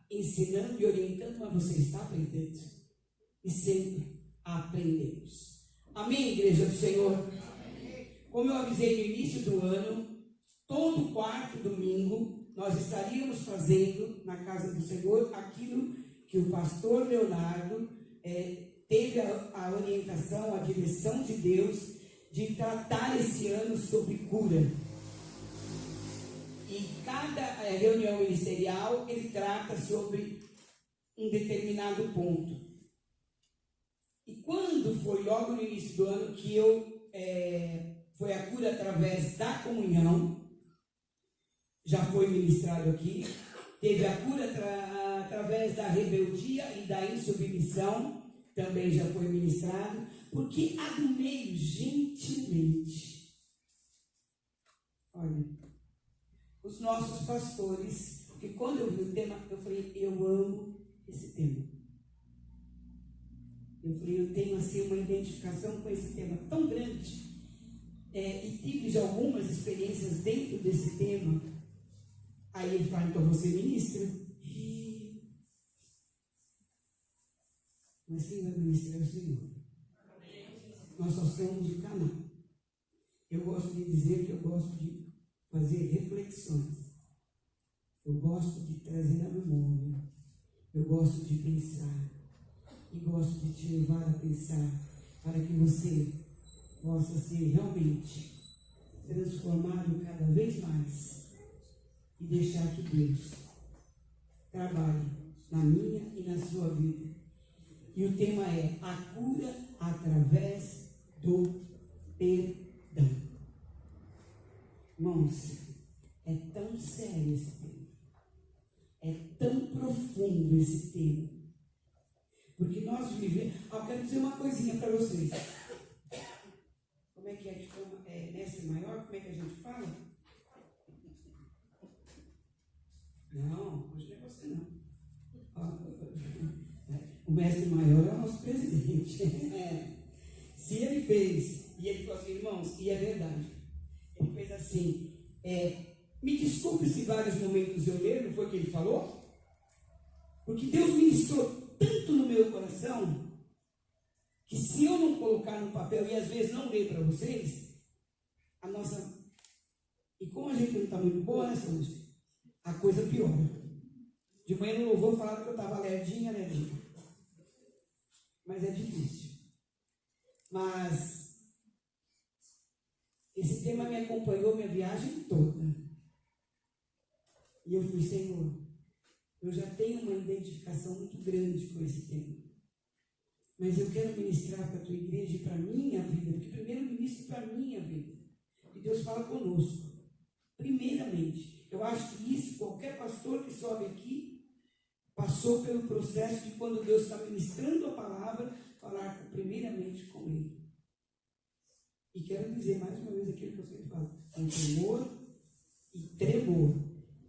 ensinando e orientando, mas você está aprendendo. E sempre aprendemos. Amém, igreja do Senhor? Amém. Como eu avisei no início do ano, todo quarto domingo nós estaríamos fazendo na casa do Senhor aquilo que o pastor Leonardo teve a orientação, a direção de Deus de tratar esse ano sobre cura. E cada reunião ministerial ele trata sobre um determinado ponto. E quando foi logo no início do ano que foi a cura através da comunhão, já foi ministrado aqui, teve a cura através da rebeldia e da insubmissão, também já foi ministrado, porque a do meio, gentilmente, olha, os nossos pastores, porque quando eu vi o tema, eu falei, eu amo esse tema. Eu falei, eu tenho assim uma identificação com esse tema tão grande, e tive já algumas experiências dentro desse tema. Aí ele fala, então você ministra? Mas quem vai ministrar é o Senhor. Nós só somos o canal. Eu gosto de dizer que eu gosto de fazer reflexões. Eu gosto de trazer a memória. Eu gosto de pensar. E gosto de te levar a pensar para que você possa ser realmente transformado cada vez mais e deixar que Deus trabalhe na minha e na sua vida. E o tema é a cura através do perdão. Irmãos, é tão sério esse tema. É tão profundo esse tema. Porque nós vivemos... eu quero dizer uma coisinha para vocês. Como é que é? Mestre maior? Como é que a gente fala? Não, hoje não é você não. O mestre maior é o nosso presidente. Se ele fez, e ele falou assim, irmãos, e é verdade. Ele fez assim, me desculpe se vários momentos eu ler, não foi o que ele falou? Porque Deus ministrou tanto no meu coração, que se eu não colocar no papel, e às vezes não ler para vocês, a nossa... E como a gente não está muito boa, né, Sônia? A coisa piora. De manhã no louvor falaram que eu estava lerdinha. Mas é difícil. Mas esse tema me acompanhou minha viagem toda. E eu fui, Senhor, eu já tenho uma identificação muito grande com esse tema. Mas eu quero ministrar para a tua igreja e para a minha vida, porque primeiro eu ministro para a minha vida. E Deus fala conosco. Primeiramente, eu acho que isso, qualquer pastor que sobe aqui, passou pelo processo de quando Deus está ministrando a palavra, falar primeiramente com ele. E quero dizer mais uma vez aquilo que eu sempre falo, com temor e tremor,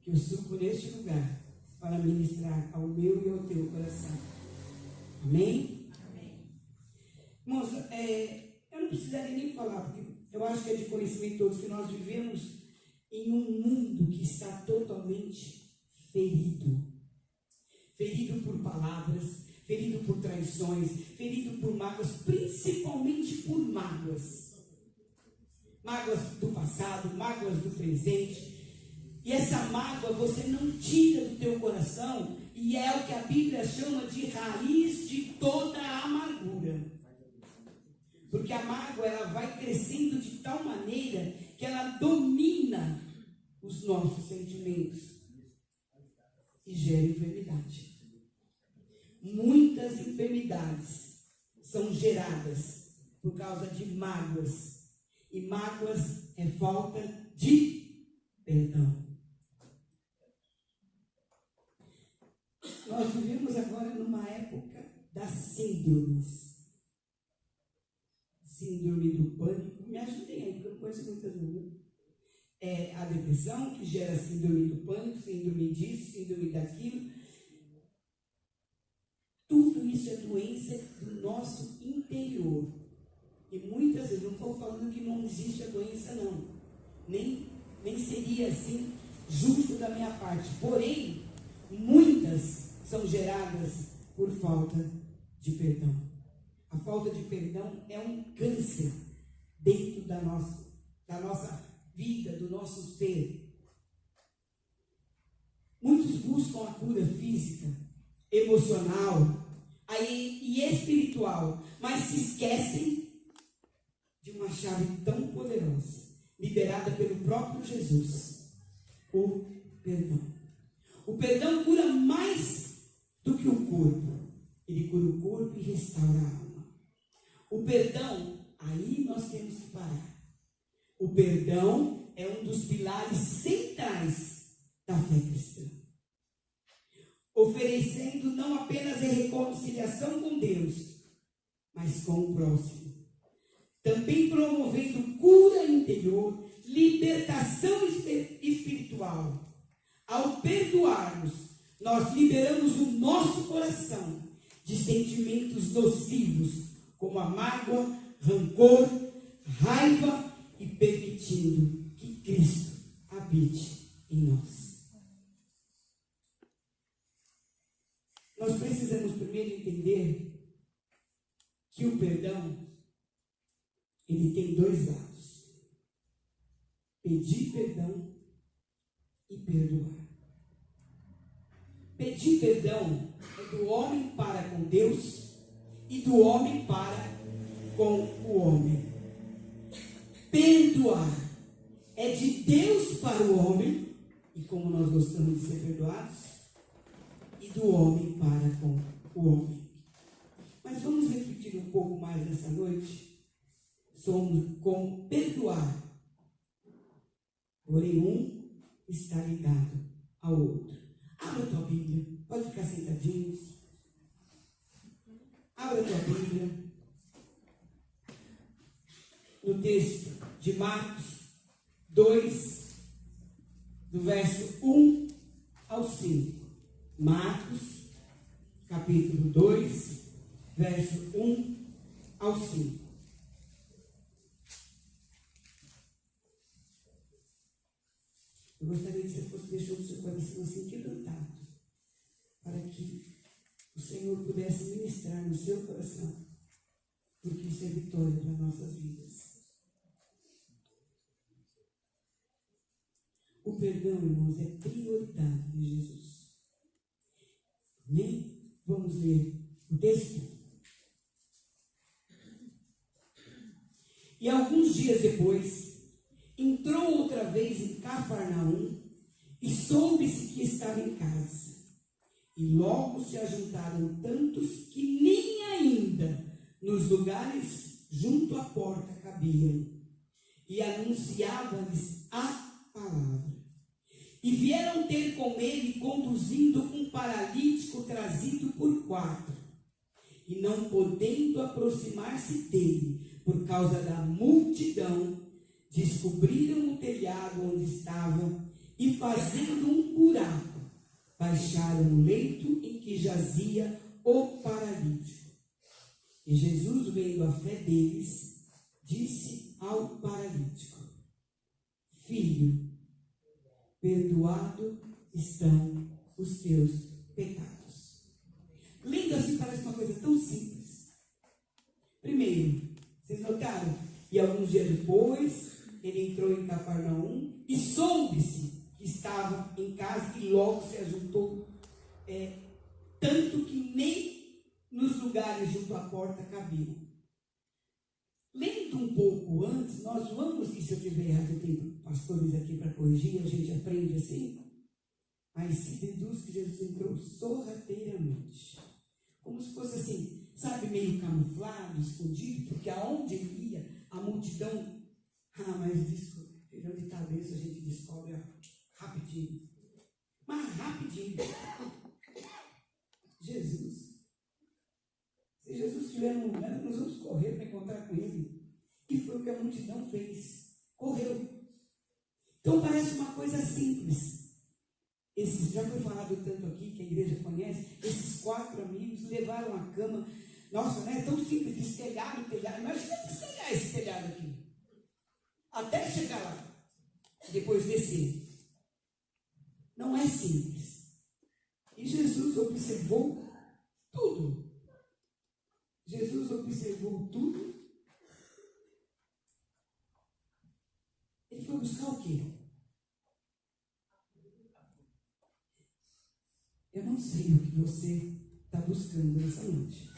que eu subo neste lugar para ministrar ao meu e ao teu coração. Amém? Amém. Irmãos, eu não precisaria nem falar, porque eu acho que é de conhecimento de todos que nós vivemos em um mundo que está totalmente ferido. Ferido por palavras, ferido por traições, ferido por mágoas, principalmente por mágoas. Mágoas do passado, mágoas do presente. E essa mágoa você não tira do teu coração, e é o que a Bíblia chama de raiz de toda a amargura. Porque a mágoa, ela vai crescendo de tal maneira que ela domina os nossos sentimentos e gera enfermidade. Muitas enfermidades são geradas por causa de mágoas. E mágoas é falta de perdão. Nós vivemos agora numa época das síndromes. Síndrome do pânico. Me ajudem aí, porque eu não conheço muitas não. A depressão, que gera síndrome do pânico, síndrome disso, síndrome daquilo. Tudo isso é doença do nosso interior. E muitas vezes, não estou falando que não existe a doença, não. Nem seria assim justo da minha parte. Porém, muitas são geradas por falta de perdão. A falta de perdão é um câncer dentro da nossa vida, do nosso ser. Muitos buscam a cura física, emocional e espiritual, mas se esquecem de uma chave tão poderosa, liberada pelo próprio Jesus: o perdão. O perdão cura mais do que o corpo. Ele cura o corpo e restaura a alma. O perdão, aí nós temos que parar. O perdão é um dos pilares centrais da fé cristã, oferecendo não apenas a reconciliação com Deus, mas com o próximo. Também promovendo cura interior, libertação espiritual. Ao perdoarmos, nós liberamos o nosso coração de sentimentos nocivos, como a mágoa, rancor, raiva, e permitindo que Cristo habite em nós. Nós precisamos primeiro entender que o perdão, ele tem dois lados: pedir perdão e perdoar. Pedir perdão é do homem para com Deus e do homem para com o homem. Perdoar é de Deus para o homem, e como nós gostamos de ser perdoados, e do homem para com o homem. Mas vamos refletir um pouco mais nessa noite. Somos como perdoar, porém um está ligado ao outro. Abra a tua Bíblia, pode ficar sentadinhos. Abra a tua Bíblia no texto de Marcos 2, do verso 1 ao 5. Marcos, capítulo 2, verso 1 ao 5. Eu gostaria que você fosse deixando o seu coração assim quebrantado, para que o Senhor pudesse ministrar no seu coração, porque isso é vitória para nossas vidas. O perdão, irmãos, é prioridade de Jesus. Amém? Vamos ler o texto? E alguns dias depois, entrou outra vez em Cafarnaum e soube-se que estava em casa. E logo se ajuntaram tantos que nem ainda nos lugares junto à porta cabiam. E anunciava-lhes a palavra. E vieram ter com ele, conduzindo um paralítico trazido por 4. E não podendo aproximar-se dele, por causa da multidão, descobriram o telhado onde estava e, fazendo um buraco, baixaram o leito em que jazia o paralítico. E Jesus, vendo a fé deles, disse ao paralítico: Filho, perdoado estão os teus pecados. Lendo assim parece uma coisa tão simples. Primeiro, vocês notaram? E alguns dias depois, ele entrou em Cafarnaum e soube-se que estava em casa e logo se ajuntou, tanto que nem nos lugares junto à porta cabiam. Lendo um pouco antes, nós vamos, e se eu estiver errado, eu tenho pastores aqui para corrigir, a gente aprende assim, mas se deduz que Jesus entrou sorrateiramente, como se fosse assim, sabe, meio camuflado, escondido, porque aonde ele ia, a multidão, mas tirando de cabeça a gente descobre rapidinho, mas rapidinho. Jesus. Se Jesus estiver no lugar, nós vamos correr para encontrar com ele. E foi o que a multidão fez. Correu. Então parece uma coisa simples. Já foi falado tanto aqui, que a igreja conhece, esses 4 amigos levaram a cama. Nossa, não é tão simples, destelhar o telhado. Imagina destelhar esse telhado aqui. Até chegar lá. Depois descer. Não é simples. E Jesus observou tudo. Jesus observou tudo. Ele foi buscar o quê? Eu não sei o que você está buscando nessa noite.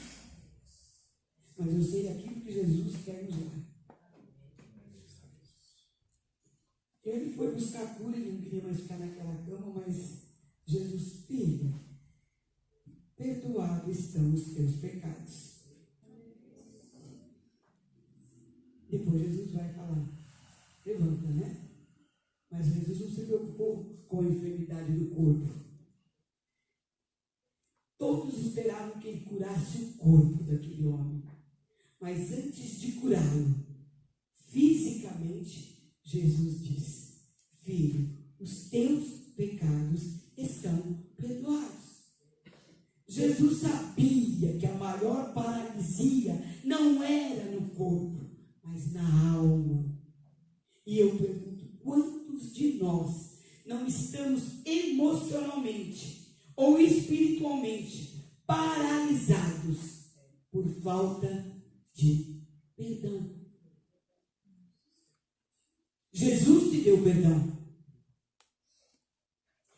Mas eu sei aquilo que Jesus quer nos dar. Ele foi buscar cura, ele não queria mais ficar naquela cama, mas Jesus, filho, perdoados estão os teus pecados. Depois Jesus vai falar, levanta, né? Mas Jesus não se preocupou com a enfermidade do corpo. Todos esperavam que ele curasse o corpo daquele homem. Mas antes de curá-lo, fisicamente, Jesus diz, filho, os teus pecados estão perdoados. Jesus sabia que a maior paralisia não era no corpo, mas na alma. E eu pergunto, quantos de nós não estamos emocionalmente ou espiritualmente paralisados por falta de perdão? Jesus te deu perdão,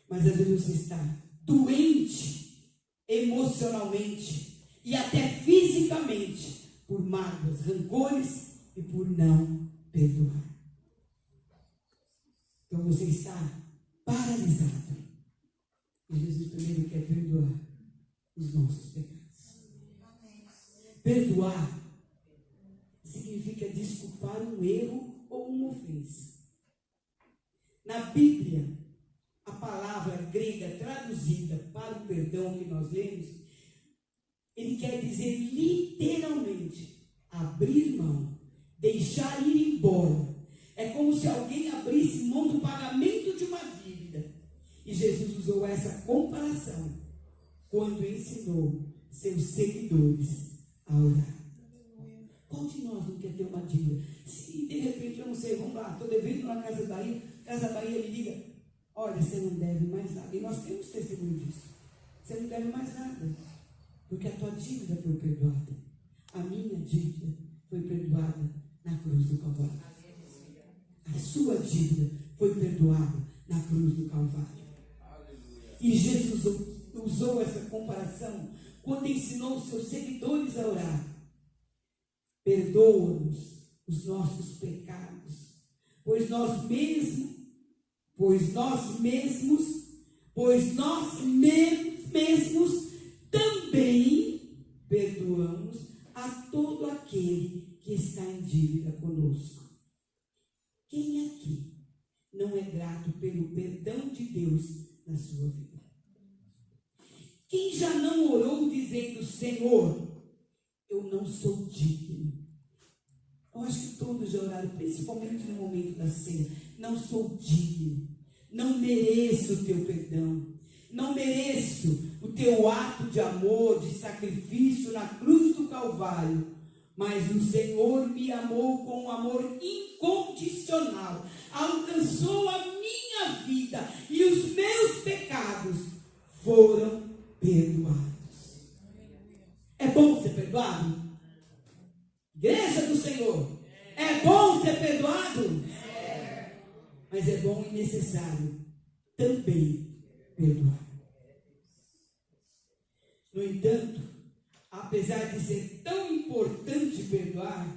mas às vezes você está doente emocionalmente e até fisicamente por mágoas, rancores e por não perdoar. Então você está paralisado. E Jesus primeiro quer perdoar os nossos pecados. Perdoar significa desculpar um erro ou uma ofensa. Na Bíblia, a palavra grega traduzida para o perdão que nós lemos, ele quer dizer literalmente abrir mão, deixar ir embora. É como se alguém abrisse mão do pagamento de uma dívida. E Jesus usou essa comparação quando ensinou seus seguidores a orar. Qual de nós não quer ter uma dívida? Se de repente, eu não sei, vamos lá, estou devendo na Casa Bahia me liga, olha, você não deve mais nada. E nós temos testemunho disso. Você não deve mais nada, porque a tua dívida foi perdoada. A minha dívida foi perdoada na cruz do Calvário. A sua dívida foi perdoada na cruz do Calvário. E Jesus usou essa comparação quando ensinou os seus seguidores a orar. Perdoa-nos os nossos pecados, pois nós mesmos também perdoamos a todo aquele que está em dívida conosco. Quem aqui não é grato pelo perdão de Deus na sua vida? Quem já não orou dizendo, Senhor, eu não sou digno? Eu acho que todos já oraram, principalmente no momento da ceia. Não sou digno, não mereço o teu perdão, não mereço o teu ato de amor, de sacrifício na cruz do Calvário, mas o Senhor me amou com um amor incondicional, alcançou a minha vida e os meus pecados foram perdoados. É bom ser perdoado? Igreja do Senhor, é bom ser perdoado? Mas é bom e necessário também perdoar. No entanto, apesar de ser tão importante perdoar,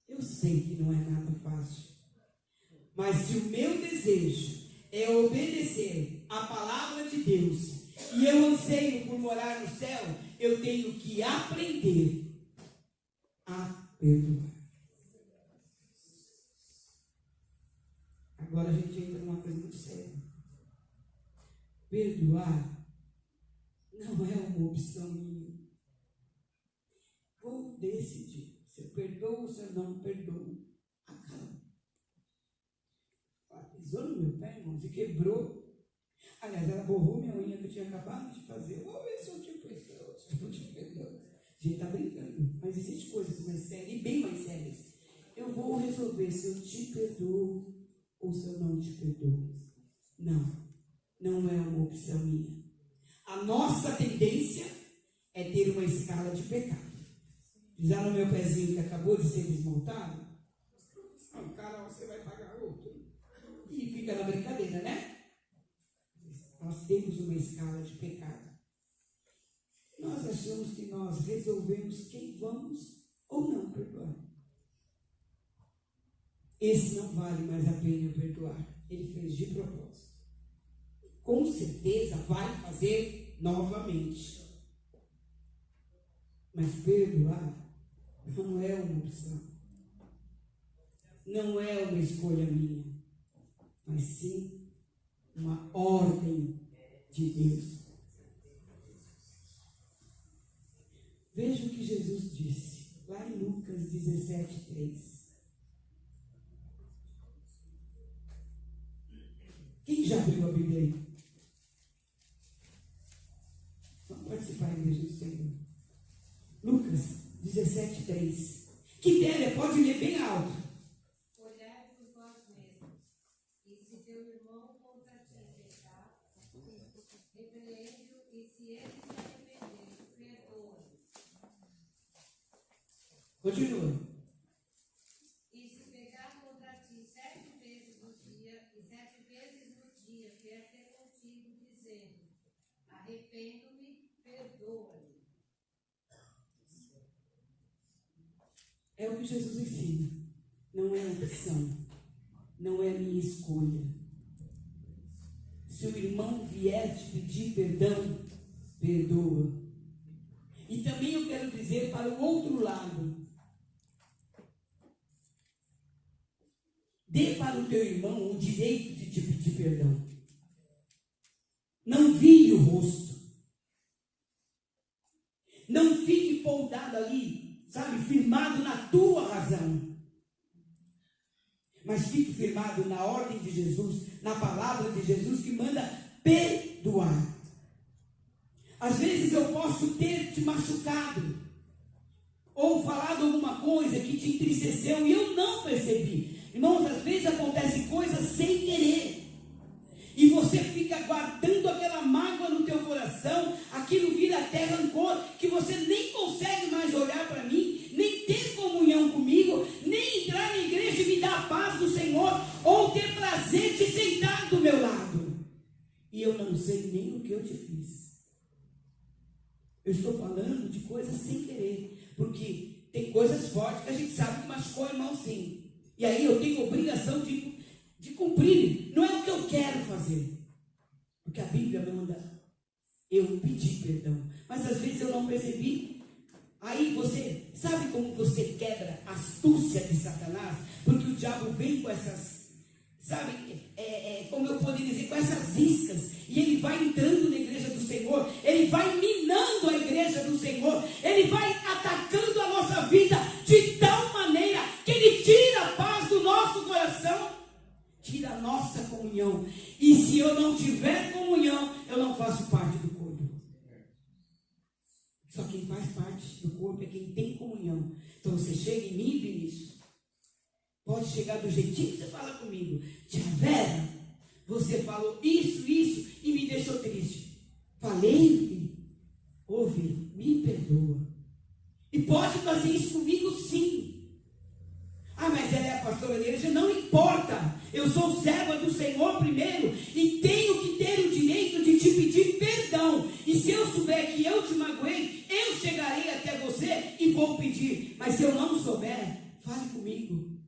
eu sei que não é nada fácil. Mas se o meu desejo é obedecer a palavra de Deus e eu anseio por morar no céu, eu tenho que aprender a perdoar. Agora a gente entra numa coisa muito séria. Perdoar não é uma opção minha. Vou decidir se eu perdoo ou se eu não perdoo. Acaba. Ela pisou no meu pé, irmão, se quebrou. Aliás, ela borrou minha unha que eu tinha acabado de fazer. Vou ver se eu te perdoo, se eu não te perdoo. A gente está brincando, mas existem coisas mais sérias e bem mais sérias. Eu vou resolver se eu te perdoo ou se eu não te perdoo. Não é uma opção minha. A A nossa tendência é ter uma escala de pecado. Já no meu pezinho que acabou de ser desmontado, o cara, você vai pagar outro. E fica na brincadeira, né? Nós temos uma escala de pecado. Nós achamos que nós resolvemos quem vamos ou não perdoar. Esse não vale mais a pena perdoar. Ele fez de propósito. Com certeza vai fazer novamente. Mas perdoar não é uma opção. Não é uma escolha minha. Mas sim uma ordem de Deus. Veja o que Jesus disse, lá em Lucas 17:3. Quem já abriu a Bíblia aí? Vamos participar, igreja do Senhor. Lucas 17:3. Quem der, pode ler bem alto. Olhai por vós mesmos, e se teu irmão contra ti pecar, repreende-o, e se ele se arrepender, perdoa-lhe. Continua. E se pecar contra ti 7 vezes no dia, e 7 vezes no dia vier ter contigo, dizendo: arrependo-me, perdoa-lhe. É o que Jesus ensina. Não é opção. Não é minha escolha. Se o irmão vier te pedir perdão, perdoa. E também eu quero dizer para o outro lado. Dê para o teu irmão o direito de te pedir perdão. Não vire o rosto. Não fique poldado ali, sabe, firmado na tua razão. Mas fique firmado na ordem de Jesus, na palavra de Jesus que manda perdoar. Às vezes eu posso ter te machucado, ou falado alguma coisa que te entristeceu e eu não percebi. Irmãos, às vezes acontecem coisas sem querer. E você fica guardando aquela mágoa no teu coração, aquilo vira até rancor, que você nem consegue mais olhar para mim, nem ter comunhão comigo, nem entrar na igreja e me dar a paz do Senhor, ou ter prazer de sentar do meu lado. E eu não sei nem o que eu te fiz. Eu estou falando de coisas sem querer, porque tem coisas fortes que a gente sabe que machucou o irmão sim. E aí eu tenho obrigação de cumprir. Não é o que eu quero fazer. Porque a Bíblia manda eu pedir perdão. Mas às vezes eu não percebi. Aí você, sabe como você quebra a astúcia de Satanás? Porque o diabo vem com essas, sabe, como eu poderia dizer, com essas iscas. E ele vai entrando na igreja do Senhor. Ele vai minando a igreja do Senhor. Ele vai atacando a nossa vida de tal maneira que ele tira a paz do nosso coração. Tira a nossa comunhão. E se eu não tiver comunhão, eu não faço parte do corpo. Só quem faz parte do corpo é quem tem comunhão. Então você chega em mim, Vinícius. Pode chegar do jeitinho que você fala comigo. Tia Vera, você falou isso e me deixou triste. Falei, ouve, me perdoa. E pode fazer isso comigo sim. Ah, mas ela é a pastora da igreja, não importa. Eu sou serva do Senhor primeiro e tenho que ter o direito de te pedir perdão. E se eu souber que eu te magoei, eu chegarei até você e vou pedir. Mas se eu não souber, fale comigo.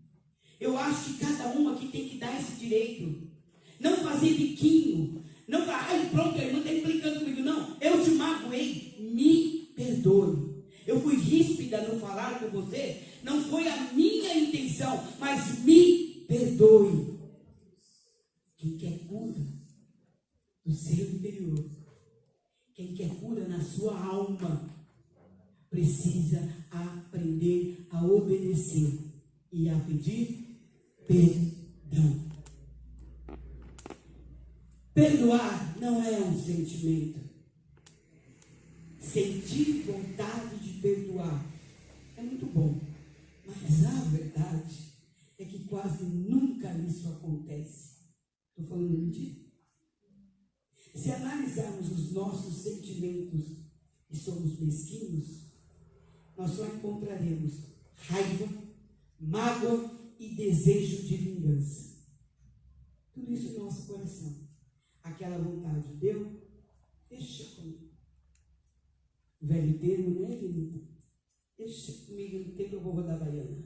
Eu acho que cada um aqui tem que dar esse direito. Não fazer biquinho. Não falar, ai, pronto, a irmã está implicando comigo. Não, eu te magoei, me perdoe. Eu fui ríspida no falar com você, não foi a minha intenção, mas me perdoe. Quem quer cura no seu interior, quem quer cura na sua alma, precisa aprender a obedecer e a pedir perdão. Perdoar não é um sentimento. Sentir vontade de perdoar é muito bom, mas a verdade é que quase nunca isso acontece. Estou falando mentira? Se analisarmos os nossos sentimentos e somos mesquinhos, nós só encontraremos raiva, mágoa e desejo de vingança. Tudo isso no nosso coração. Aquela vontade deu, deixa comigo. Velho termo, né, querido? Deixa comigo, no tempo eu vou rodar a baiana.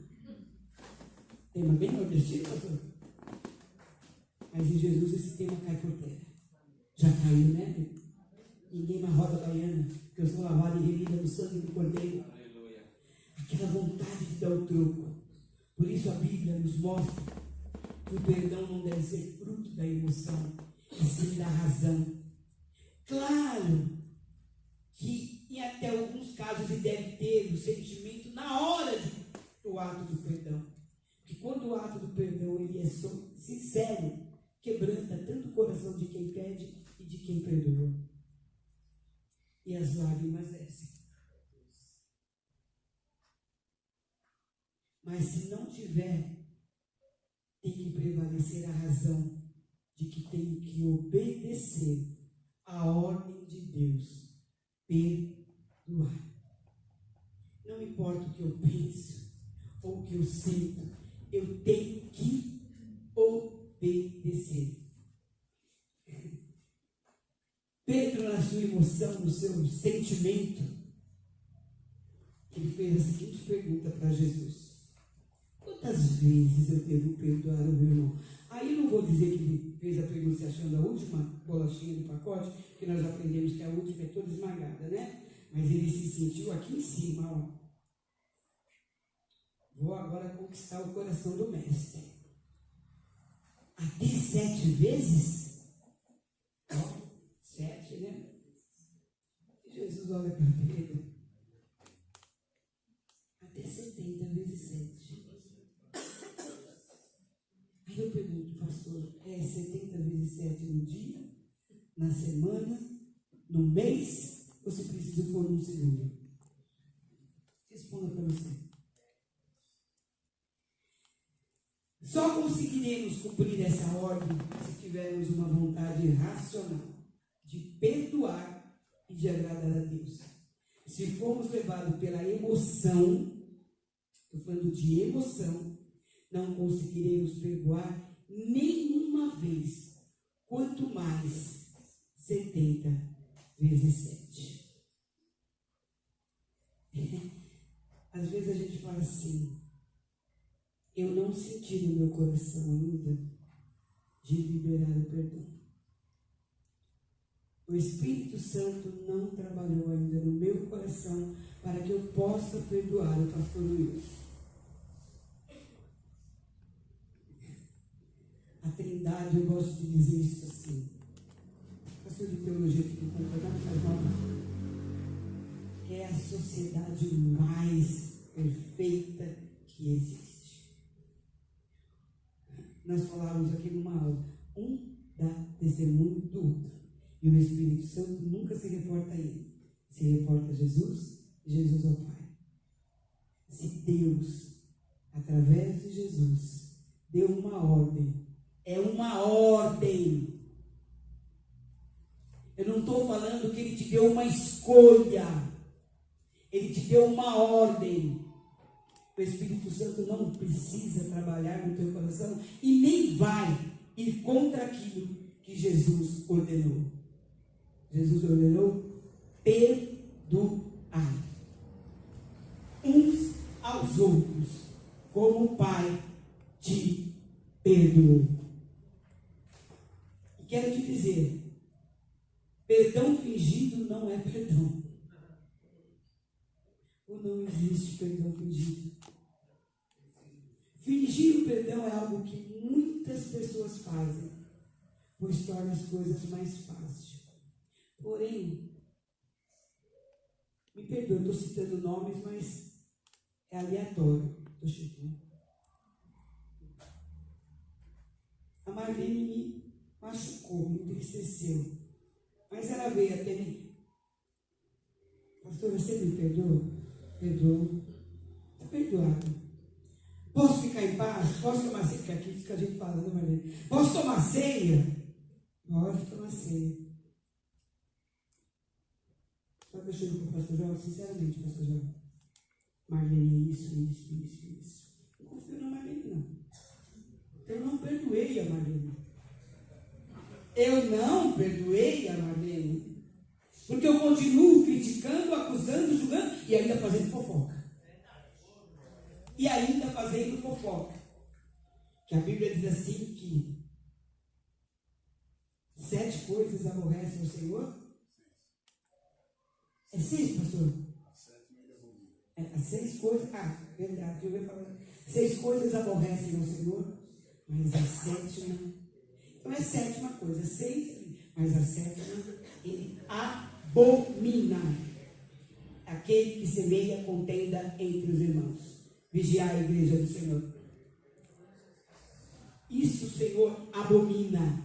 Tema bem nordestino, pastor? Mas em Jesus esse tema cai por terra. Já caiu, né? Ninguém mais roda a baiana, porque eu sou lavado e remida no sangue do Cordeiro. Aleluia. Aquela vontade de dar o troco. Por isso a Bíblia nos mostra que o perdão não deve ser fruto da emoção, e sim da razão. Claro que em até alguns casos ele deve ter o sentimento na hora do ato do perdão. Porque quando o ato do perdão ele é sincero, quebranta tanto o coração de quem pede e de quem perdoa. E as lágrimas descem. Mas se não tiver, tem que prevalecer a razão de que tenho que obedecer a ordem de Deus, perdoar. Não importa o que eu penso ou o que eu sinto, eu tenho que obedecer. Pedro, na sua emoção, no seu sentimento, ele fez a seguinte pergunta para Jesus: quantas vezes eu devo perdoar o meu irmão? Aí eu não vou dizer que ele fez a pergunta se achando a última bolachinha do pacote, porque nós aprendemos que a última é toda esmagada, né? Mas ele se sentiu aqui em cima, ó. Vou agora conquistar o coração do mestre. Até 7 vezes? Ó, 7, né? E Jesus olha para Pedro. Até 70 vezes 7. Aí eu pergunto, pastor, é 70 vezes 7 no dia, na semana, no mês, ou se precisa for num segundo? Responda para você. Só conseguiremos cumprir essa ordem se tivermos uma vontade racional de perdoar e de agradar a Deus. Se formos levados pela emoção, estou falando de emoção, não conseguiremos perdoar nenhuma vez, quanto mais 70 vezes 7. Às vezes a gente fala assim: eu não senti no meu coração ainda de liberar o perdão. O Espírito Santo não trabalhou ainda no meu coração para que eu possa perdoar o pastor Luiz. A Trindade, eu gosto de dizer isso assim. Pastor de teologia que não concordar, não faz mal. É a sociedade mais perfeita que existe. Nós falávamos aqui numa aula, um dá testemunho do outro. E o Espírito Santo nunca se reporta a ele. Se reporta a Jesus, Jesus ao Pai. Se Deus, através de Jesus, deu uma ordem, é uma ordem. Eu não estou falando que ele te deu uma escolha. Ele te deu uma ordem. O Espírito Santo não precisa trabalhar no teu coração e nem vai ir contra aquilo que Jesus ordenou. Jesus ordenou perdoar uns aos outros, como o Pai te perdoou. E quero te dizer, perdão fingido não é perdão. Ou não existe perdão fingido. Fingir o perdão é algo que muitas pessoas fazem, pois torna as coisas mais fáceis. Porém, me perdoe, estou citando nomes, mas é aleatório. Estou chegando. A Marlene me machucou, me entristeceu. Mas ela veio até mim. Pastor, você me perdoa? Perdoa. Está perdoado. Posso ficar em paz? Posso tomar ceia? Porque aqui isso que a gente fala, né, Marlene? Posso tomar ceia? Pode tomar ceia. deixando para o pastor João, sinceramente, pastor João. Marlene, isso. Não confio na Marlene, não. Eu não perdoei a Marlene. Porque eu continuo criticando, acusando, julgando e ainda fazendo fofoca. Que a Bíblia diz assim que 7 coisas aborrecem o Senhor. É 6, pastor? As 6 coisas. Verdade, eu ia falar. 6 coisas aborrecem o Senhor, mas a 7ª. Então é 7ª coisa, 6, mas a 7ª, ele abomina aquele que semeia contenda entre os irmãos. Vigiar a igreja do Senhor. Isso o Senhor abomina.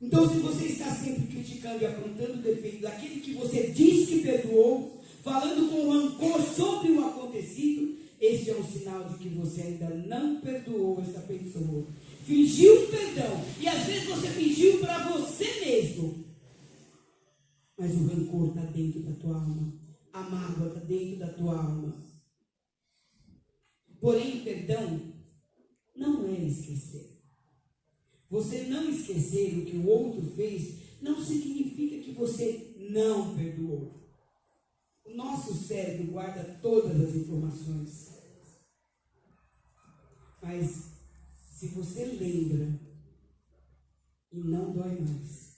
Então, se você está sempre criticando e apontando o defeito daquele que você diz que perdoou, falando com rancor sobre o acontecido, esse é um sinal de que você ainda não perdoou essa pessoa. Fingiu perdão, e às vezes você fingiu para você mesmo. Mas o rancor está dentro da tua alma. A mágoa está dentro da tua alma. Porém, perdão não é esquecer. Você não esquecer o que o outro fez não significa que você não perdoou. O nosso cérebro guarda todas as informações. Mas se você lembra e não dói mais,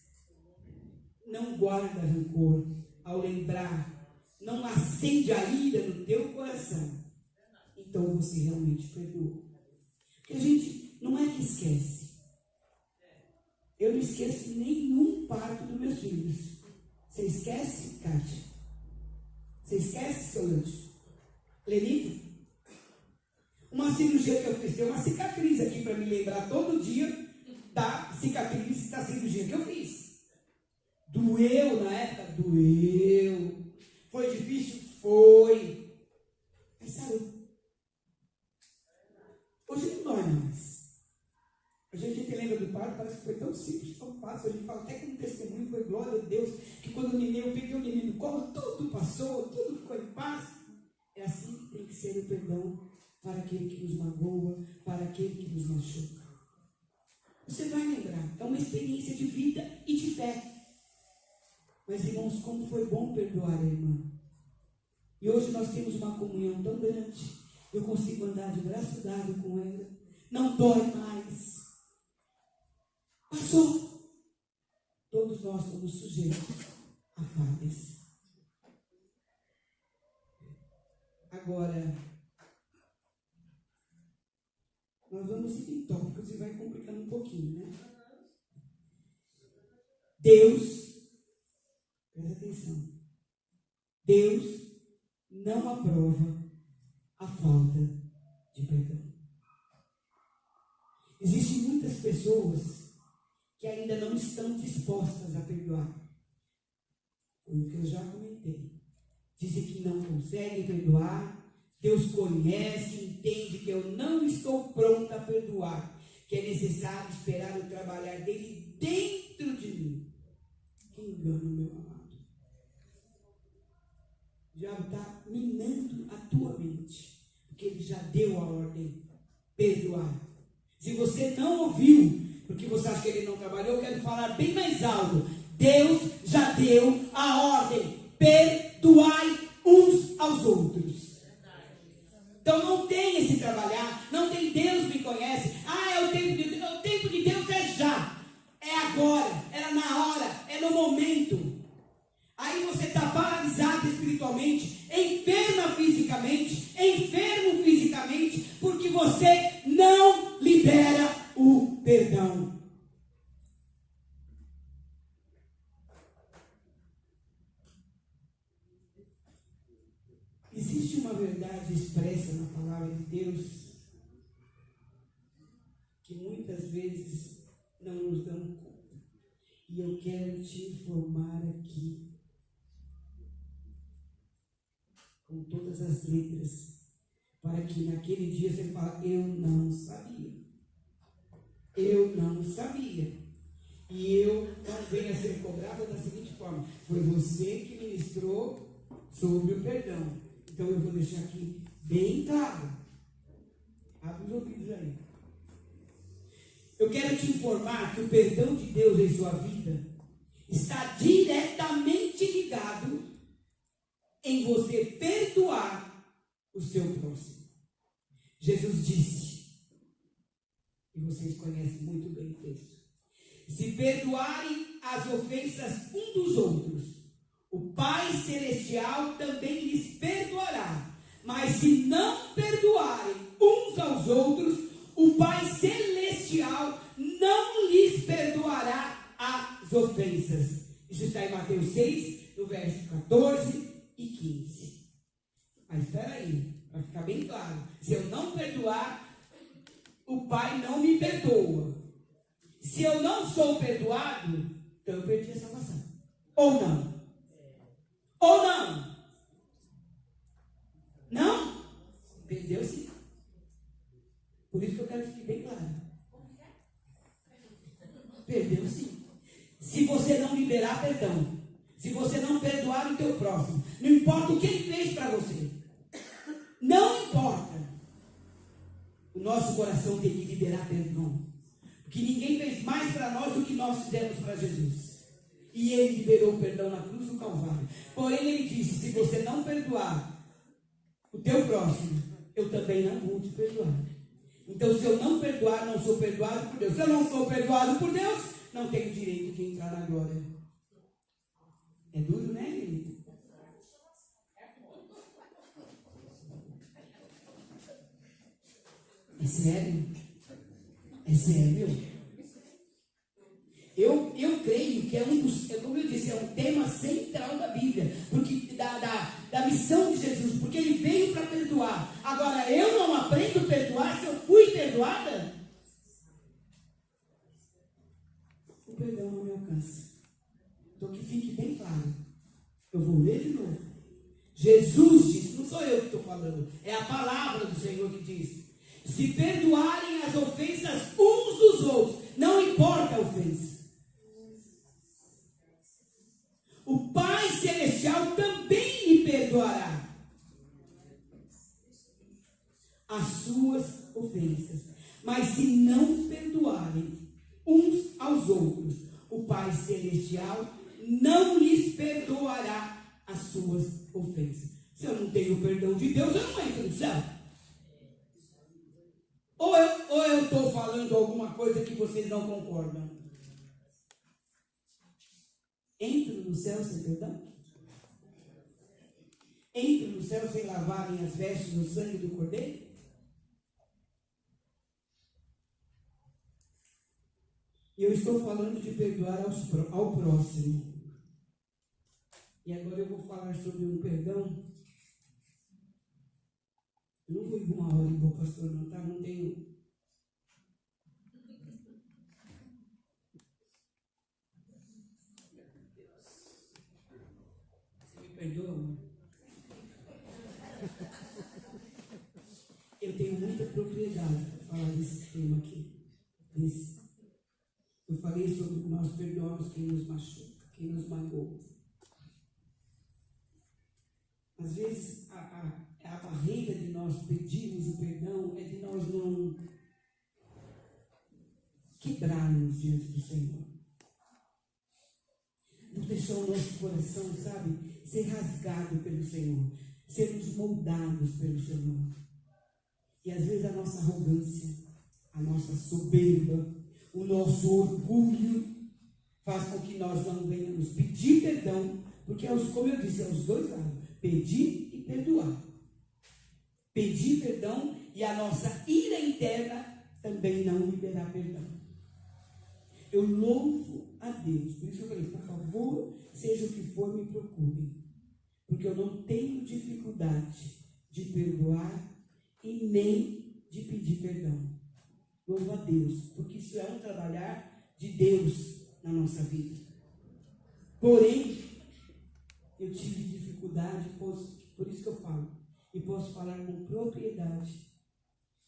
não guarda rancor ao lembrar, não acende a ira no teu coração, então você realmente perdoou. Porque a gente não é que esquece. Eu não esqueço nenhum parto dos meus filhos. Você esquece, Kátia? Você esquece, Solange? Lenita? Uma cirurgia que eu fiz, tem uma cicatriz aqui para me lembrar todo dia da cicatriz da cirurgia que eu fiz. Doeu na época? Doeu. Foi difícil? Foi. Mas sabe, hoje não dói mais. A gente lembra do parto, parece que foi tão simples, tão fácil. A gente fala até que um testemunho foi glória a Deus, que quando o neném, eu peguei o neném no colo, tudo passou, tudo ficou em paz. É assim que tem que ser o perdão para aquele que nos magoa, para aquele que nos machuca. Você vai lembrar, é uma experiência de vida e de fé. Mas, irmãos, como foi bom perdoar a irmã. E hoje nós temos uma comunhão tão grande, eu consigo andar de braço dado com ela, não dói mais. Passou. Todos nós somos sujeitos a falhas. Agora, nós vamos ir em tópicos e vai complicando um pouquinho, né? Deus, presta atenção, Deus não aprova a falta de perdão. Existem muitas pessoas que ainda não estão dispostas a perdoar. Foi o que eu já comentei. Dizem que não conseguem perdoar. Deus conhece, entende que eu não estou pronta a perdoar, que é necessário esperar o trabalhar dele dentro de mim. Que engano, meu amado. O diabo está minando a tua mente, porque ele já deu a ordem: perdoar. Se você não ouviu, porque você acha que ele não trabalhou, eu quero falar bem mais alto. Deus já deu a ordem: perdoai uns aos outros. Então não tem esse trabalhar, não tem Deus me conhece. É o tempo de Deus. O tempo de Deus é já, é agora, é na hora, é no momento. Aí você está paralisado espiritualmente, enfermo fisicamente, porque você não libera o perdão. Existe uma verdade expressa na palavra de Deus que muitas vezes não nos dão conta. E eu quero te informar aqui, com todas as letras, para que naquele dia você fale: eu não sabia. Eu não sabia. E eu não venho a ser cobrado da seguinte forma: foi você que ministrou sobre o perdão. Então eu vou deixar aqui bem claro. Abre os ouvidos aí. Eu quero te informar que o perdão de Deus em sua vida está diretamente ligado em você perdoar o seu próximo. Jesus disse, e vocês conhecem muito bem o texto: se perdoarem as ofensas um dos outros, o Pai Celestial também lhes perdoará. Mas se não perdoarem uns aos outros, o Pai Celestial não lhes perdoará as ofensas. Isso está em Mateus 6, no verso 14 e 15. Mas espera aí, para ficar bem claro: se eu não perdoar, o Pai não me perdoa. Se eu não sou perdoado, então eu perdi a salvação. Ou não? Ou não? Não? Perdeu sim. Por isso que eu quero que fique bem claro. Perdeu sim. Se você não liberar perdão, se você não perdoar o teu próximo, não importa o que ele fez para você, não importa, o nosso coração tem que liberar perdão. Porque ninguém fez mais para nós do que nós fizemos para Jesus. E ele liberou o perdão na cruz do Calvário. Porém ele disse: se você não perdoar o teu próximo, eu também não vou te perdoar. Então, se eu não perdoar, não sou perdoado por Deus. Se eu não sou perdoado por Deus, não tenho direito de entrar na glória. É duro, né, querido? É sério? É sério? Eu creio que é um dos, como eu disse, é um tema central da Bíblia, porque da missão de Jesus, porque ele veio para perdoar. Agora, eu não aprendo a perdoar se eu fui perdoada? O perdão não me alcança. Então, que fique bem claro. Eu vou ler de novo. Jesus disse, não sou eu que estou falando, é a palavra do Senhor que diz: se perdoarem as ofensas uns dos outros, não importa a ofensa, o Pai Celestial também lhe perdoará as suas ofensas. Mas se não perdoarem uns aos outros, o Pai Celestial não lhes perdoará as suas ofensas. Se eu não tenho o perdão de Deus, eu não entro no céu. Ou eu estou falando alguma coisa que vocês não concordam? Entro no céu sem perdão? Entro no céu sem lavarem as vestes no sangue do Cordeiro? Eu estou falando de perdoar ao próximo. E agora eu vou falar sobre um perdão. Eu não vou ir uma hora igual o pastor, não, tá? Não tenho. Você me perdoa, amor? Eu tenho muita propriedade para falar desse tema aqui. Eu falei sobre nós perdoamos quem nos machuca, quem nos magoou. Às vezes, a barreira de nós pedirmos o perdão é de nós não quebrarmos diante do Senhor. Não deixar o nosso coração, sabe, ser rasgado pelo Senhor, sermos moldados pelo Senhor. E às vezes a nossa arrogância, a nossa soberba, o nosso orgulho faz com que nós não venhamos pedir perdão, porque, como eu disse, é os dois lados: pedir e perdoar. Pedir perdão e a nossa ira interna também não liberar perdão. Eu louvo a Deus, por isso eu falei: por favor, seja o que for, me procurem, porque eu não tenho dificuldade de perdoar e nem de pedir perdão. Louvo a Deus, porque isso é um trabalhar de Deus na nossa vida. Porém, eu tive dificuldade, por isso que eu falo, e posso falar com propriedade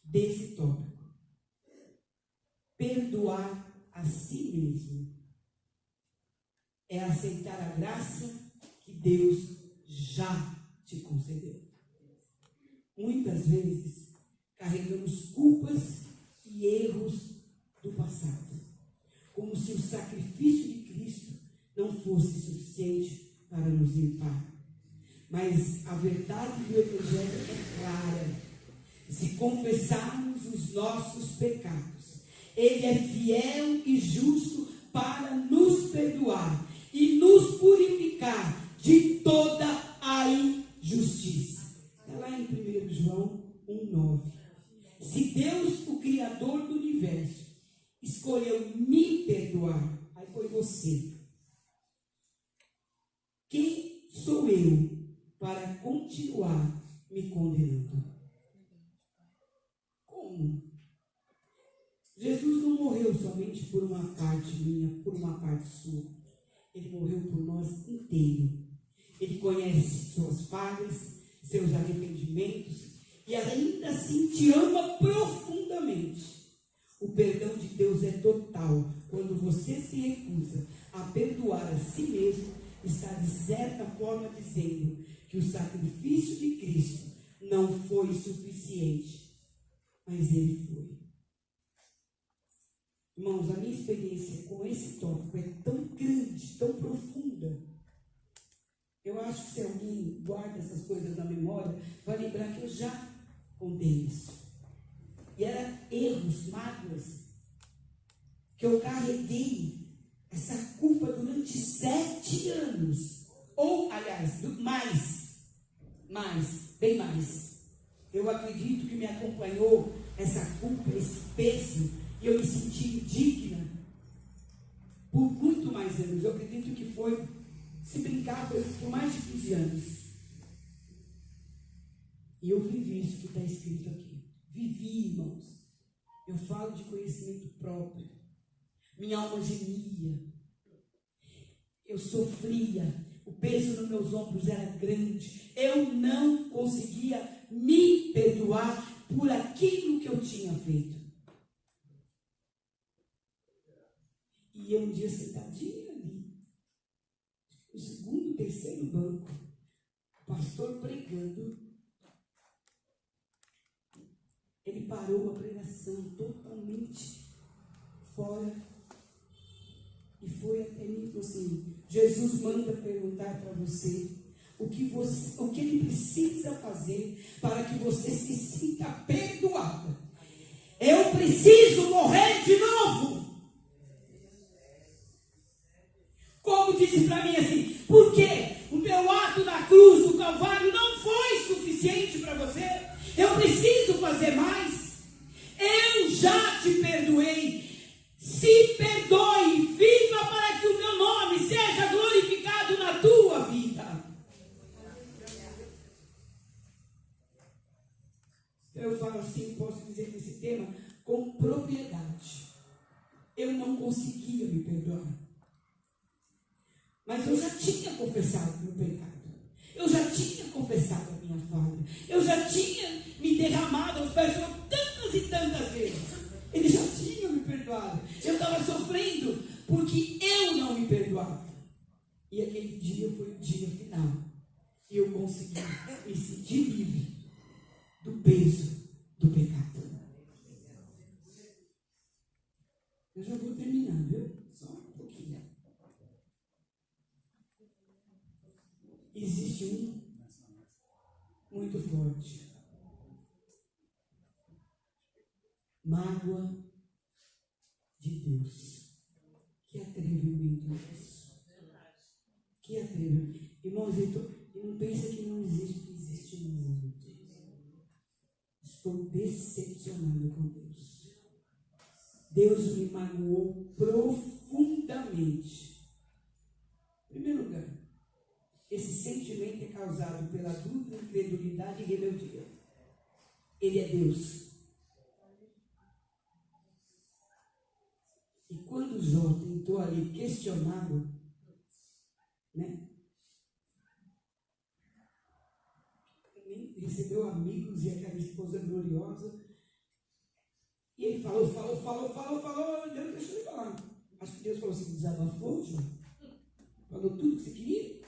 desse tópico. Perdoar a si mesmo é aceitar a graça que Deus já te concedeu. Muitas vezes carregamos culpas e erros do passado, como se o sacrifício de Cristo não fosse suficiente para nos limpar. Mas a verdade do Evangelho é clara. Se confessarmos os nossos pecados, Ele é fiel e justo para nos perdoar e nos purificar de toda a injustiça. Está lá em 1 João 1,9. Se Deus, o Criador do universo, escolheu me perdoar, aí foi você. Quem sou eu para continuar me condenando? Como? Jesus não morreu somente por uma parte minha, por uma parte sua. Ele morreu por nós inteiro. Ele conhece suas falhas, seus arrependimentos e ainda assim te ama profundamente. O perdão de Deus é total. Quando você se recusa a perdoar a si mesmo, está de certa forma dizendo que o sacrifício de Cristo não foi suficiente, mas ele foi. Irmãos, a minha experiência com esse tópico é tão grande, tão profunda. Eu acho que se alguém guarda essas coisas na memória, vai lembrar que eu já contei isso. E eram erros, mágoas, que eu carreguei essa culpa durante 7 anos. Ou, aliás, bem mais. Eu acredito que me acompanhou essa culpa, esse peso, e eu me senti indigna por muito mais anos. Eu acredito que foi, se brincar, foi por mais de 15 anos. E eu vivi isso que está escrito aqui. Vivi, irmãos. Eu falo de conhecimento próprio. Minha alma gemia. Eu sofria. O peso nos meus ombros era grande. Eu não conseguia me perdoar por aquilo que eu tinha feito. E eu um dia sentadinha ali, no segundo, terceiro banco, o pastor pregando, ele parou a pregação totalmente fora e foi até mim e falou assim: Jesus manda perguntar para você o que ele precisa fazer para que você se sinta perdoada. Eu preciso morrer de novo. Como disse para mim assim: porque o meu ato na cruz do Calvário não foi suficiente para você? Eu preciso fazer mais. Eu já te perdoei. Se perdoe, viva para que o meu nome seja glorificado na tua vida. Eu falo assim, posso dizer nesse tema com propriedade. Eu não conseguia me perdoar. Mas eu já tinha confessado o meu pecado. Eu já tinha confessado a minha falha. Eu já tinha me derramado aos pés do Senhor tantas e tantas vezes. Ele já tinha me perdoado. Eu estava sofrendo porque eu não me perdoava. E aquele dia foi o dia final. E eu consegui me sentir livre do peso do pecado. Eu já vou terminar, viu? Só um pouquinho. Existe um muito forte. Mágoa de Deus. Que atrevimento isso. Que atrevimento. Irmãos, não pensa que não existe, existe muito. Estou decepcionado com Deus. Deus me magoou profundamente. Em primeiro lugar, esse sentimento é causado pela dúvida, incredulidade e rebeldia. Ele é Deus. E quando Jó tentou ali questioná-lo, né? Recebeu amigos e aquela esposa gloriosa. E ele falou. Deus deixou ele falar. Acho que Deus falou assim: desabafou, Jó. Falou tudo que você queria?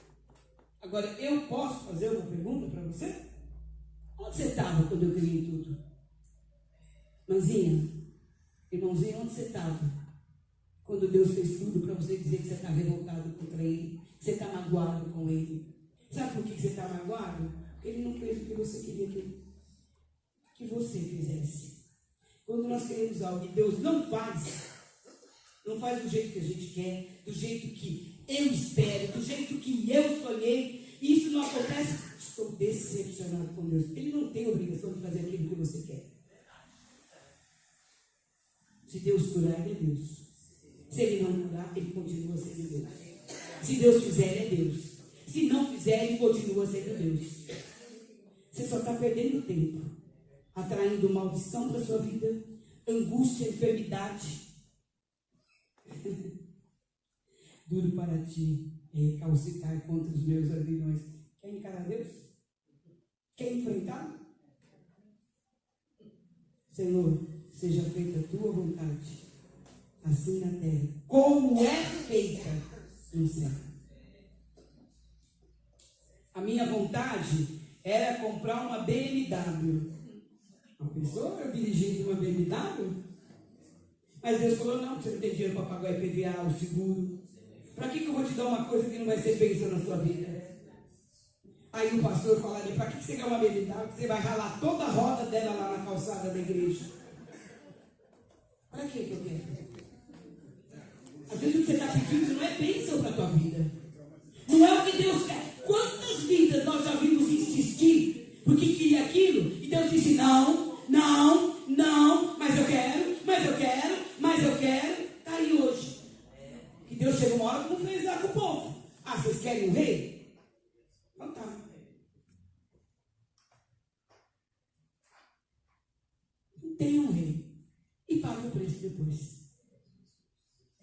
Agora, eu posso fazer uma pergunta para você? Onde você estava quando eu criei tudo? Irmãzinha, irmãozinho, onde você estava? Quando Deus fez tudo para você dizer que você está revoltado contra Ele, que você está magoado com Ele. Sabe por que você está magoado? Porque Ele não fez o que você queria que você fizesse. Quando nós queremos algo e Deus não faz do jeito que a gente quer, do jeito que eu espero, do jeito que eu sonhei, e isso não acontece, estou decepcionado com Deus. Ele não tem obrigação de fazer aquilo que você quer. Se Deus curar, Ele é Deus. Se Ele não curar, Ele continua sendo Deus. Se Deus fizer, é Deus. Se não fizer, Ele continua sendo Deus. Você só está perdendo tempo, atraindo maldição para a sua vida, angústia, enfermidade. Duro para ti recalcitrar contra os meus aguilhões. Quer encarar Deus? Quer enfrentar? Senhor, seja feita a tua vontade, assim na terra, como é feita no céu. A minha vontade era comprar uma BMW. Uma pessoa dirigindo uma BMW? Mas Deus falou, não, você não tem dinheiro para pagar o IPVA, o seguro. Para que eu vou te dar uma coisa que não vai ser bênção na sua vida? Aí o pastor falaria, para que você quer uma BMW? Você vai ralar toda a roda dela lá na calçada da igreja. Para que eu quero? Às vezes o que você está pedindo não é bênção para a tua vida. Não é o que Deus quer. Quantas vidas nós já vimos insistir porque queria aquilo? E Deus disse, não, não, não, mas eu quero, mas eu quero, mas eu quero. Está aí hoje. Que Deus chegou uma hora que não fez nada com o povo. Ah, vocês querem um rei? Então tá. Não tem um rei. E paga o preço depois.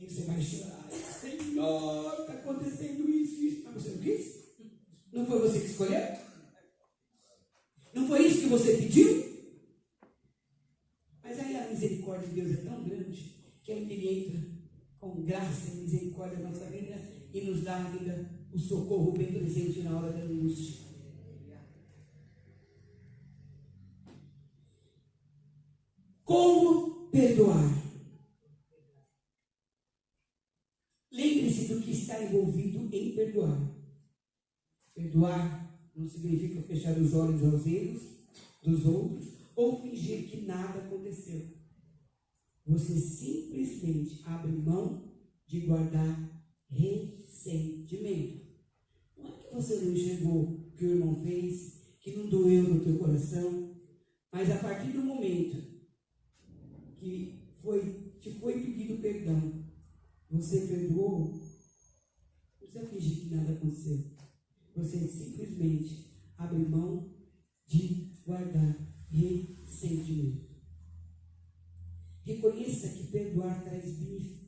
Aí você vai chorar. Senhor, está acontecendo isso. Mas você não quis? Não foi você que escolheu? Não foi isso que você pediu? Mas aí a misericórdia de Deus é tão grande que aí Ele entra com graça e misericórdia na nossa vida e nos dá ainda o socorro bem presente na hora da angústia. Como perdoar? Lembre-se do que está envolvido em perdoar. Perdoar não significa fechar os olhos aos erros dos outros ou fingir que nada aconteceu. Você simplesmente abre mão de guardar ressentimento. Não é que você não enxergou o que o irmão fez, que não doeu no teu coração, mas a partir do momento que te foi pedido perdão, você perdoou, não precisa fingir que nada aconteceu. Você simplesmente abre mão de guardar ressentimento. Reconheça que perdoar traz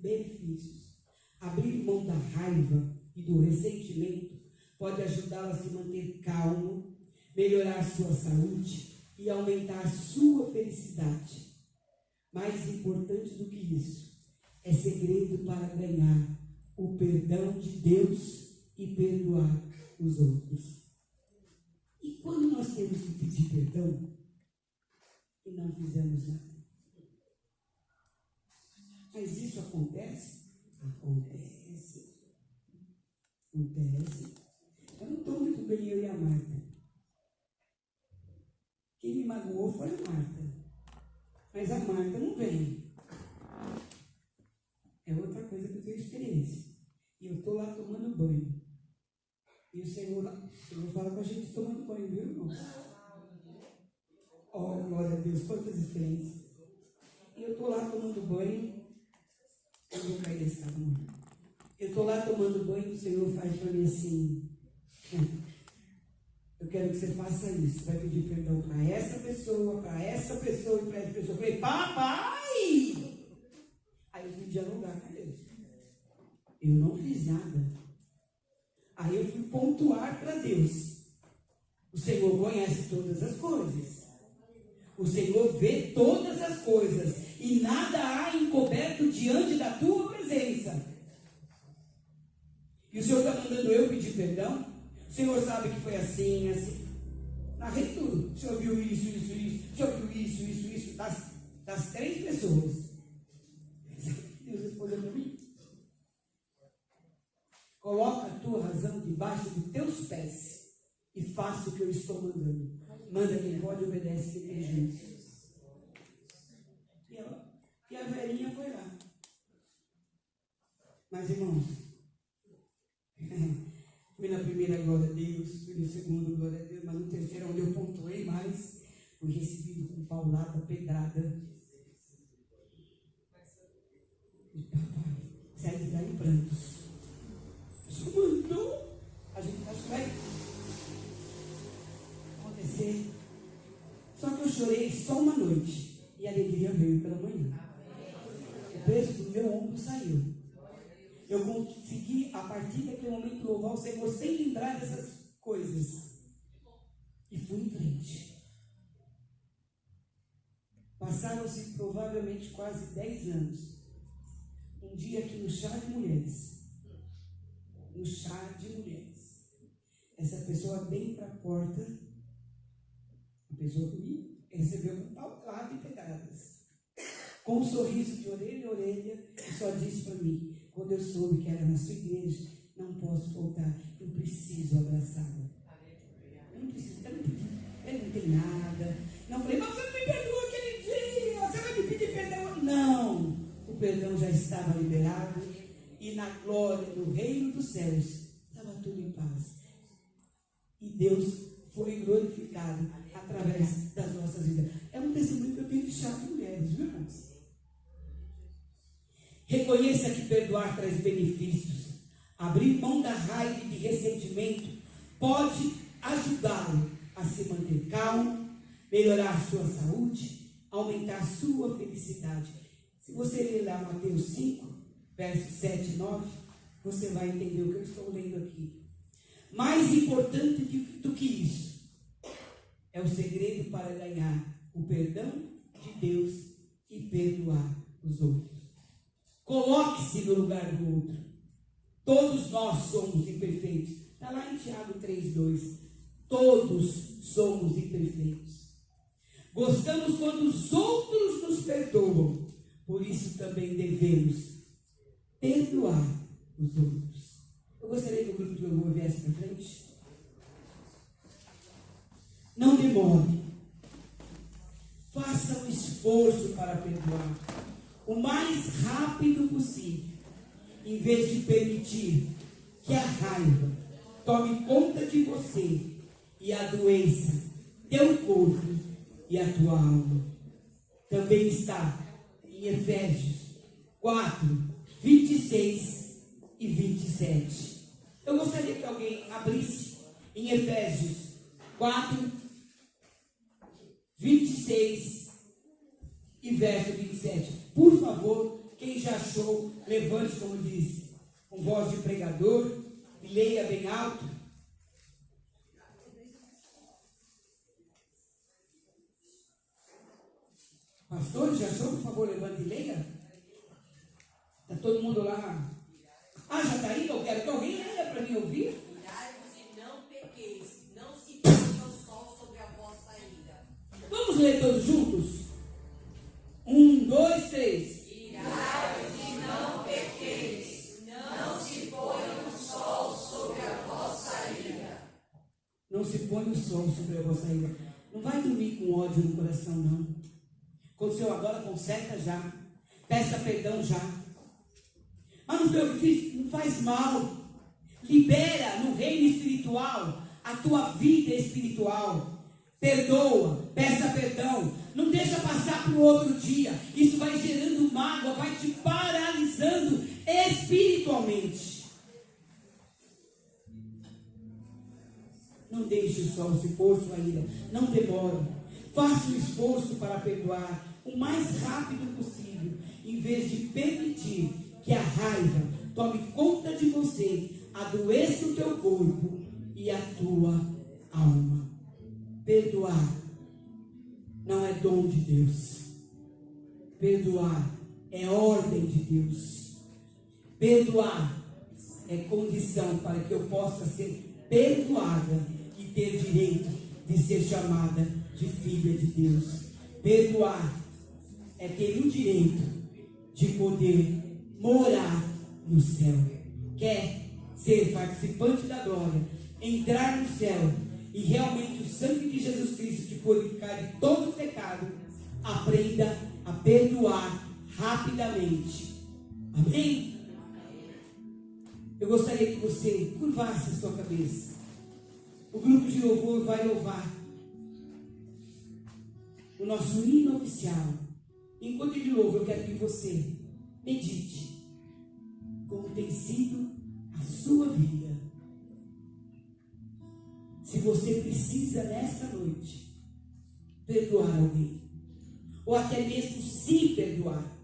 benefícios. Abrir mão da raiva e do ressentimento pode ajudá-lo a se manter calmo, melhorar sua saúde e aumentar sua felicidade. Mais importante do que isso, é segredo para ganhar o perdão de Deus e perdoar os outros. E quando nós temos que pedir perdão e não fizemos nada? Mas isso acontece? Acontece. Acontece. Eu não estou muito bem, eu e a Marta. Quem me magoou foi a Marta. Mas a Marta não vem. É outra coisa que eu tenho experiência. E eu estou lá tomando banho. E o Senhor fala com a gente tomando banho, viu, irmão? Oh, glória a Deus, quantas experiências. E eu estou lá tomando banho. Eu vou cair desse carro. Eu estou lá tomando banho e o Senhor faz para mim assim. Eu quero que você faça isso. Vai pedir perdão para essa pessoa e para essa pessoa. Eu falei, papai! Aí eu fui dialogar com Deus. Eu não fiz nada. Aí eu fui pontuar para Deus. O Senhor conhece todas as coisas. O Senhor vê todas as coisas. E nada há encoberto diante da tua presença. E o Senhor está mandando eu pedir perdão? O Senhor sabe que foi assim, assim. Narrei tudo. O Senhor viu isso. O Senhor viu isso. Das 3 pessoas. Deus respondeu para mim. Coloca a tua razão debaixo dos teus pés e faça o que eu estou mandando. Manda quem pode, obedece quem tem juízo. E a velhinha foi lá. Mas, irmãos, fui na primeira, glória a Deus, fui no segundo, glória a Deus, mas no terceiro, onde eu pontuei mais, fui recebido com paulada, pedrada. E papai, saí daí em prantos. O Senhor mandou, a gente acha que vai acontecer. Só que eu chorei só uma noite e a alegria veio pela manhã. O peso do meu ombro saiu. Eu consegui, a partir daquele momento, louvar o Senhor sem lembrar dessas coisas. E fui em frente. Passaram-se provavelmente quase 10 anos. Um dia aqui no chá de mulheres. No chá de mulheres. Essa pessoa vem para a porta. A pessoa me recebeu com paulada e pedradas. Com um sorriso de orelha a orelha. E só disse para mim: quando eu soube que era na sua igreja, não posso voltar, eu preciso abraçá-la. Eu não preciso, ele não tem nada. Não falei, mas você não me perdoou aquele dia, você vai me pedir perdão? Não, o perdão já estava liberado e na glória, no reino dos céus, estava tudo em paz. E Deus foi glorificado através das nossas vidas. É um testemunho que eu tenho de chá de mulheres, viu, irmãos? Reconheça que perdoar traz benefícios. Abrir mão da raiva e de ressentimento pode ajudá-lo a se manter calmo, melhorar a sua saúde, aumentar a sua felicidade. Se você ler lá Mateus 5, versos 7 e 9, você vai entender o que eu estou lendo aqui. Mais importante do que isso é o segredo para ganhar o perdão de Deus e perdoar os outros. Coloque-se no lugar do outro. Todos nós somos imperfeitos. Está lá em Tiago 3,2. Todos somos imperfeitos. Gostamos quando os outros nos perdoam. Por isso também devemos perdoar os outros. Eu gostaria que o grupo de louvor viesse para frente. Não demore. Faça um esforço para perdoar o mais rápido possível, em vez de permitir que a raiva tome conta de você e adoeça teu corpo e a tua alma. Também está em Efésios 4, 26 e 27. Eu gostaria que alguém abrisse em Efésios 4, 26 e verso 27. Por favor, quem já achou, levante, como diz, com voz de pregador e leia bem alto. Pastor, já achou? Por favor, levante e leia. Está todo mundo lá? Ah, já está aí? Eu quero que alguém leia para mim ouvir. Irai-vos e não pequeis, não se ponha o sol sobre a vossa ira. Vamos ler todos juntos? 1, 2, 3. Irai-vos e não pequeis, não se ponha o sol sobre a vossa ira. Não se põe o sol sobre a vossa ira. Não vai dormir com ódio no coração, não. Aconteceu agora, conserta já. Peça perdão já. Mas não foi o que fiz? Não faz mal. Libera no reino espiritual a tua vida espiritual. Perdoa, peça perdão. Não deixa passar para o outro dia. Isso vai gerando mágoa, vai te paralisando espiritualmente. Não deixe o sol se pôr sua ira. Não demore. Faça o esforço para perdoar o mais rápido possível, em vez de permitir que a raiva tome conta de você, adoeça o teu corpo e a tua alma. Perdoar não é dom de Deus. Perdoar é ordem de Deus. Perdoar é condição para que eu possa ser perdoada e ter direito de ser chamada de filha de Deus. Perdoar é ter o direito de poder morar no céu. Quer ser participante da glória, entrar no céu e realmente o sangue de Jesus Cristo te purificar de todo o pecado, aprenda a perdoar rapidamente. Amém? Eu gostaria que você curvasse a sua cabeça. O grupo de louvor vai louvar o nosso hino oficial. Enquanto ele louva, eu quero que você medite como tem sido a sua vida. Se você precisa nesta noite perdoar alguém, ou até mesmo se perdoar.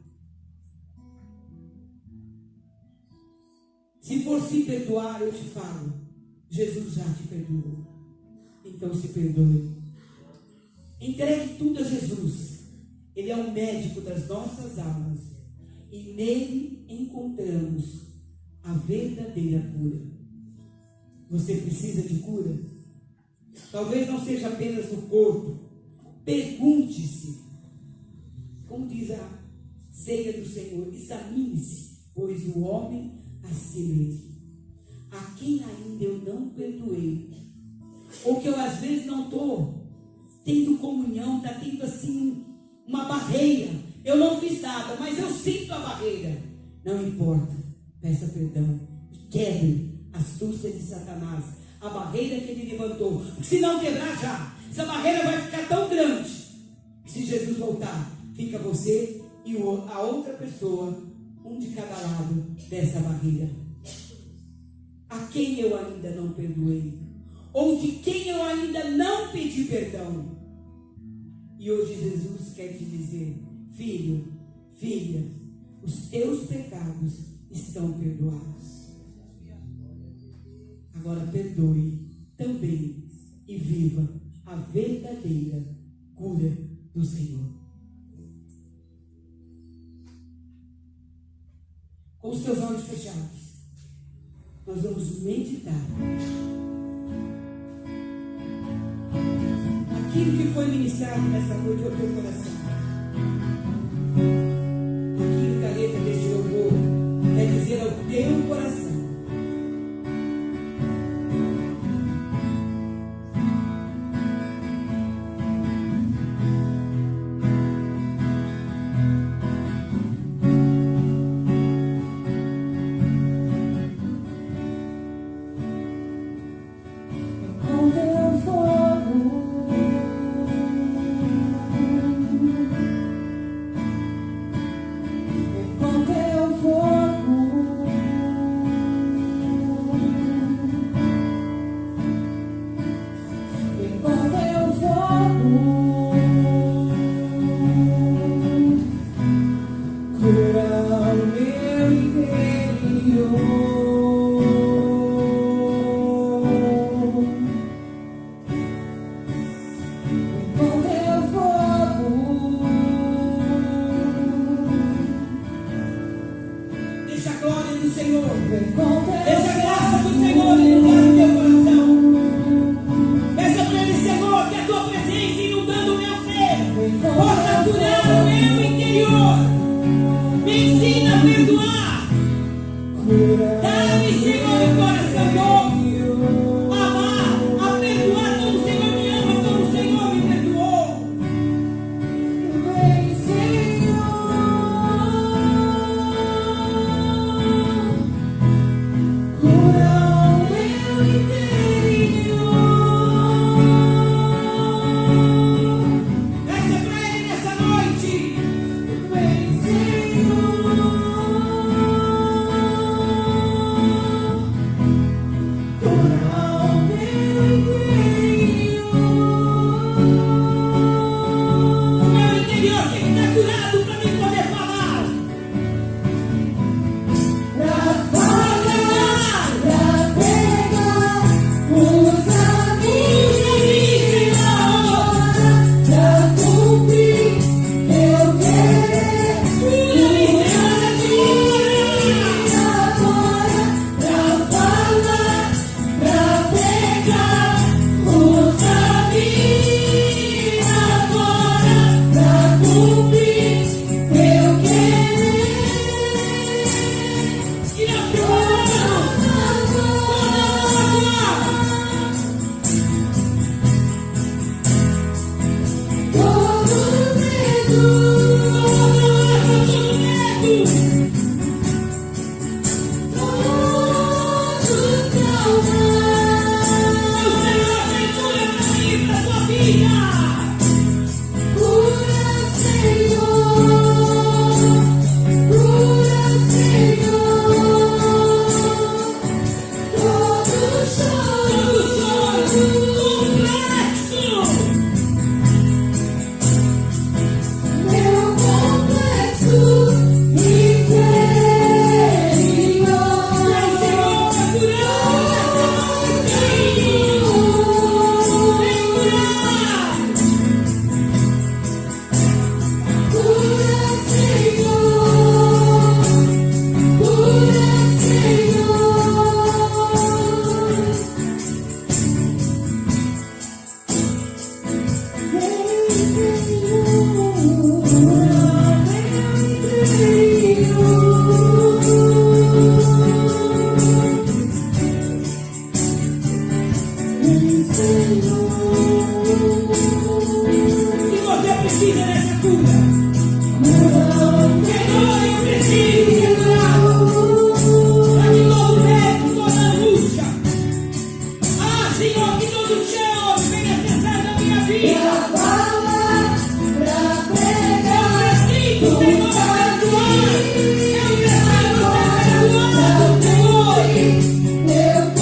Se for se perdoar, eu te falo, Jesus já te perdoou. Então se perdoe. Entregue tudo a Jesus. Ele é o médico das nossas almas. E nele encontramos a verdadeira cura. Você precisa de cura? Talvez não seja apenas no corpo. Pergunte-se. Como diz a ceia do Senhor, examine-se, pois o homem a si mesmo. A quem ainda eu não perdoei, ou que eu às vezes não estou tendo comunhão, está tendo assim uma barreira, eu não fiz nada, mas eu sinto a barreira. Não importa, peça perdão e quebre a astúcia de Satanás, a barreira que ele levantou. Se não quebrar já, essa barreira vai ficar tão grande que se Jesus voltar, fica você e a outra pessoa, um de cada lado dessa barreira. A quem eu ainda não perdoei, ou de quem eu ainda não pedi perdão. E hoje Jesus quer te dizer: filho, filha, os teus pecados estão perdoados. Agora perdoe também e viva a verdadeira cura do Senhor. Com os teus olhos fechados, nós vamos meditar aquilo que foi ministrado nessa noite ao teu coração. Aquilo que a letra deste louvor quer dizer ao teu coração. Usa Se você precisa dessa cura, Senhor, eu preciso ser curado. Para que todo medo, toda angústia, Senhor, que todo chão venha cessar da minha vida. Eu preciso, Senhor, perdoar. Eu preciso ser perdoado, Senhor. Eu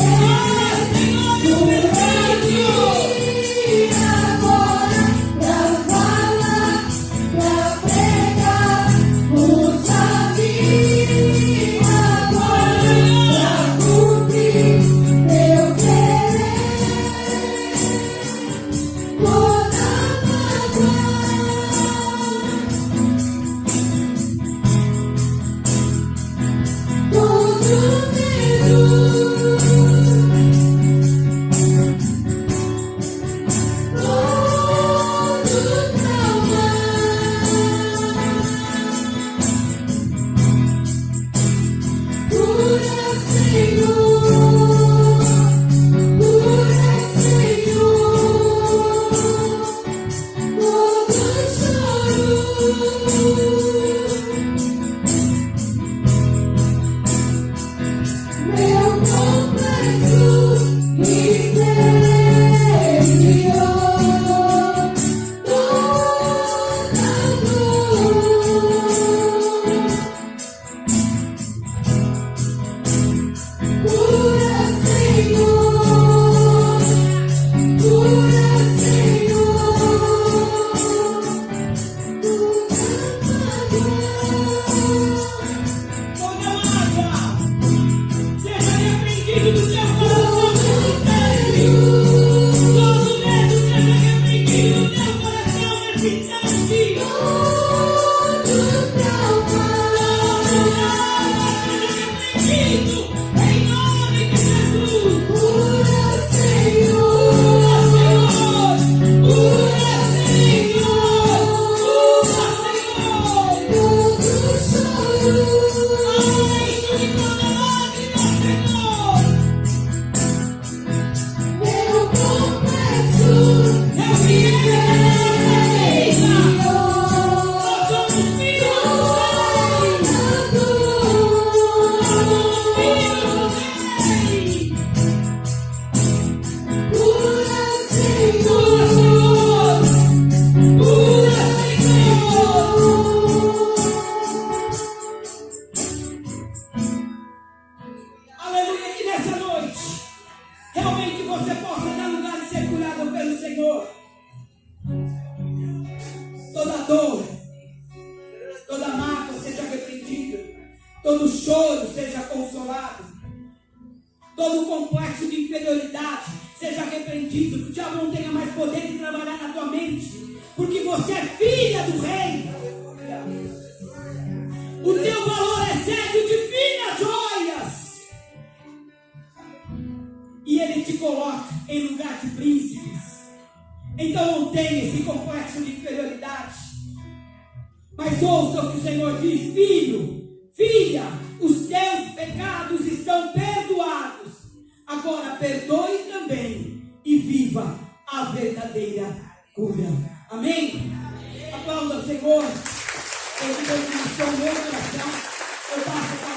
todo choro seja consolado, todo complexo de inferioridade seja repreendido, que o diabo não tenha mais poder de trabalhar na tua mente, porque você é filha do rei. O teu valor excede de finas joias, e ele te coloca em lugar de príncipes. Então não tenha esse complexo de inferioridade, mas ouça o que o Senhor diz: filho, filha, os teus pecados estão perdoados. Agora perdoe também e viva a verdadeira cura. Amém? Aplauda o Senhor. Eu te dou uma missão no meu coração. Eu passo